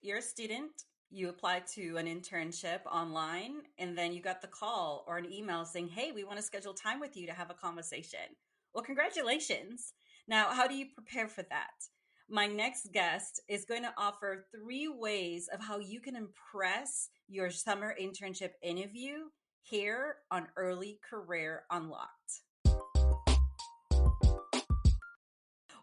you're a student, you applied to an internship online, and then you got the call or an email saying, hey, we want to schedule time with you to have a conversation. Well, congratulations. Now, how do you prepare for that? My next guest is going to offer 3 ways of how you can impress your summer internship interview here on Early Career Unlocked.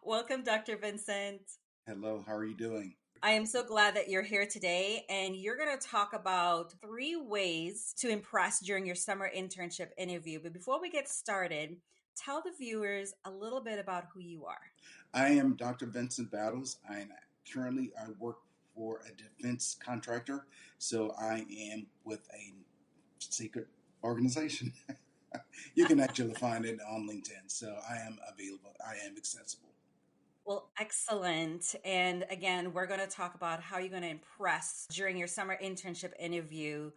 Welcome, Dr. Vincent. Hello, how are you doing? I am so glad that you're here today, and you're going to talk about 3 ways to impress during your summer internship interview. But before we get started, tell the viewers a little bit about who you are. I am Dr. Vincent Battles. I work for a defense contractor, so I am with a secret organization. You can actually find it on LinkedIn, so I am available. I am accessible. Well, excellent. And again, we're going to talk about how you're going to impress during your summer internship interview.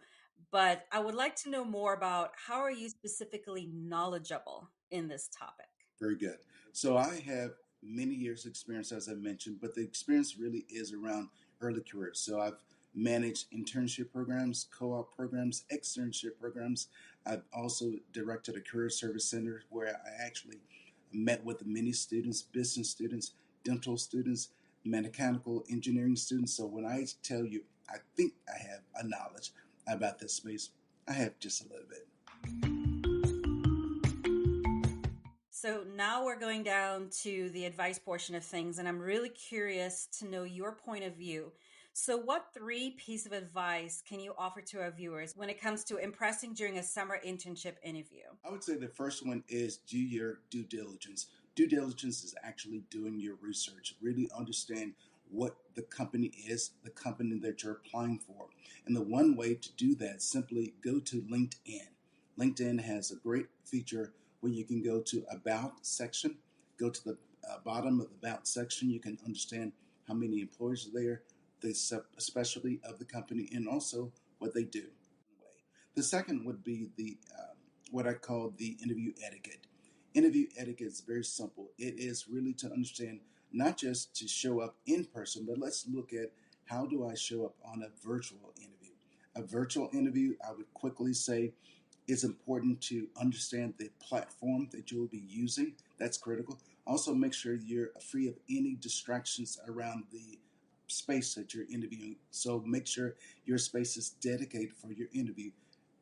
But I would like to know more about how are you specifically knowledgeable in this topic? Very good. So I have many years experience, as I mentioned, but the experience really is around early career. So I've managed internship programs, co-op programs, externship programs. I've also directed a career service center where I actually met with many students, business students, dental students, mechanical engineering students. So when I tell you, I think I have a knowledge about this space, I have just a little bit. So now we're going down to the advice portion of things, and I'm really curious to know your point of view. So, what 3 pieces of advice can you offer to our viewers when it comes to impressing during a summer internship interview? I would say the first one is do your due diligence. Due diligence is actually doing your research, really understand what the company is, the company that you're applying for. And the one way to do that, simply go to LinkedIn. LinkedIn has a great feature where you can go to About section, go to the bottom of the About section. You can understand how many employees are there, the specialty of the company, and also what they do. The second would be the what I call the interview etiquette. Interview etiquette is very simple. It is really to understand not just to show up in person, but let's look at how do I show up on a virtual interview. A virtual interview, I would quickly say, it's important to understand the platform that you will be using. That's critical. Also, make sure you're free of any distractions around the space that you're interviewing. So make sure your space is dedicated for your interview,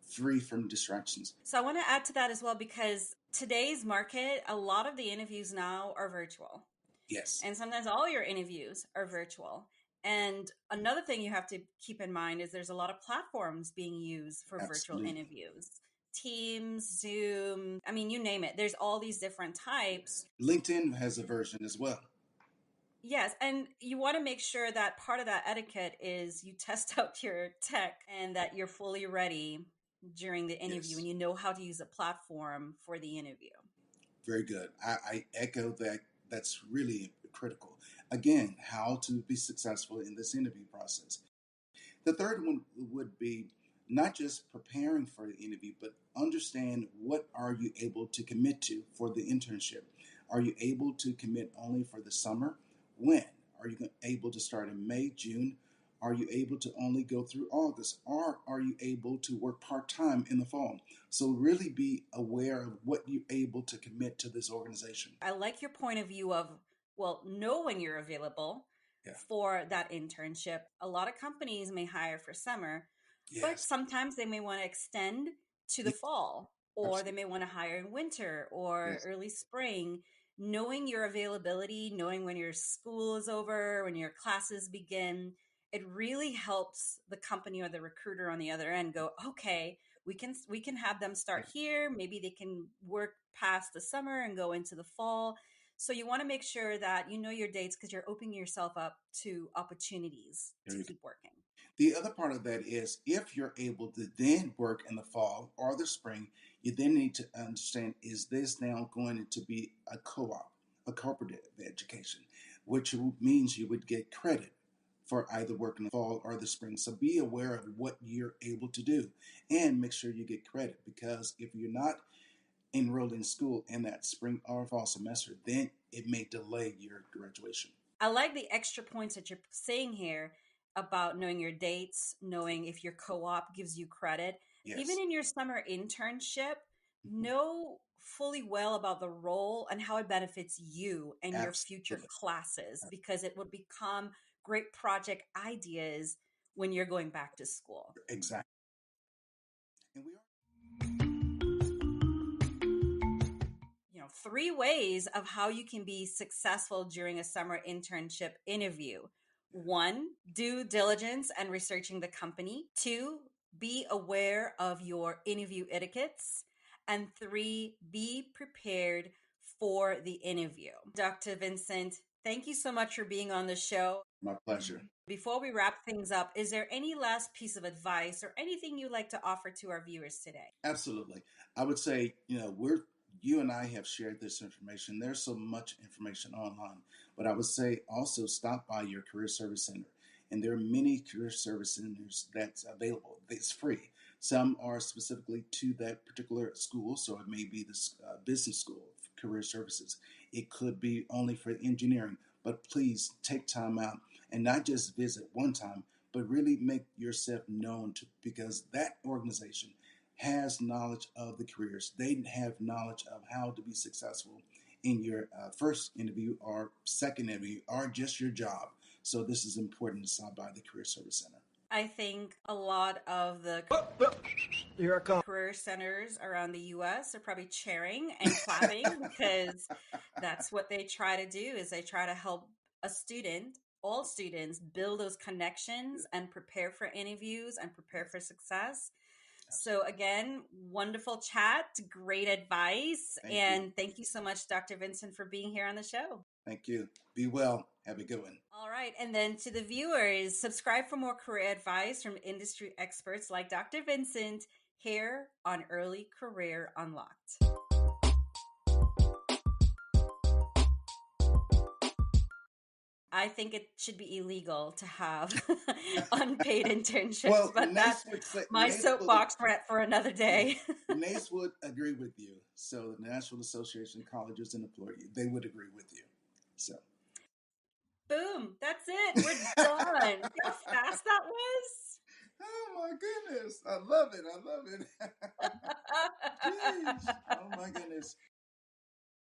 free from distractions. So, I want to add to that as well because today's market, a lot of the interviews now are virtual. Yes, And sometimes all your interviews are virtual. And another thing you have to keep in mind is there's a lot of platforms being used for virtual absolutely. interviews. Teams, Zoom, I mean, you name it. There's all these different types. LinkedIn has a version as well. Yes, and you want to make sure that part of that etiquette is you test out your tech and that you're fully ready during the interview Yes, and you know how to use a platform for the interview. very good. I echo that. That's really critical. Again, how to be successful in this interview process. The third one would be not just preparing for the interview, but understand what are you able to commit to for the internship. Are you able to commit only for the summer? When? Are you able to start in May, June? Are you able to only go through August? Or are you able to work part time in the fall? So, really be aware of what you're able to commit to this organization. I like your point of view of, well, know when you're available Yeah. for that internship. A lot of companies may hire for summer, but Yes. sometimes they may want to extend to the Yeah, fall, or they absolutely. may want to hire in winter or Yes. early spring. Knowing your availability, knowing when your school is over, when your classes begin, it really helps the company or the recruiter on the other end go, okay, we can have them start here. Maybe they can work past the summer and go into the fall. So you want to make sure that you know your dates because you're opening yourself up to opportunities to keep working. The other part of that is if you're able to then work in the fall or the spring, you then need to understand is this now going to be a co op, a cooperative education, which means you would get credit for either working the fall or the spring. So be aware of what you're able to do and make sure you get credit because if you're not enrolled in school in that spring or fall semester, then it may delay your graduation. I like the extra points that you're saying here. about knowing your dates, knowing if your co-op gives you credit. Even Yes. in your summer internship, Mhm. know fully well about the role and how it benefits you and your future Absolutely. classes because it would become great project ideas when you're going back to school. Exactly. And we are. Three ways of how you can be successful during a summer internship interview. One, due diligence and researching the company. Two, be aware of your interview etiquettes. And three, be prepared for the interview. Dr. Vincent, thank you so much for being on the show. My pleasure. Before we wrap things up, is there any last piece of advice or anything you'd like to offer to our viewers today? Absolutely. I would say, you and I have shared this information. There's so much information online, but I would say also stop by your career service center. And there are many career service centers that's available. It's free. Some are specifically to that particular school, so it may be the business school of career services. It could be only for engineering, but please take time out and not just visit one time, but really make yourself known to, because that organization has knowledge of the careers. They have knowledge of how to be successful in your first interview or second interview or just your job. So this is important to stop by the Career Service Center. I think a lot of the Here I come. career centers around the US are probably cheering and clapping because that's what they try to do is they try to help a student, all students build those connections and prepare for interviews and prepare for success. So Absolutely. again, wonderful chat, great advice, Thank you. and thank you so much Dr. Vincent for being here on the show. Thank you. Be well. Have a good one. All right. And then to the viewers, subscribe for more career advice from industry experts like Dr. Vincent here on Early Career Unlocked. I think it should be illegal to have unpaid internships, Well, but that's my soapbox for another day. NACE would agree with you. So the National Association of Colleges and Employees, they would agree with you. So. Boom. That's it. We're done. See how fast that was? Oh my goodness. I love it. I love it. Jeez.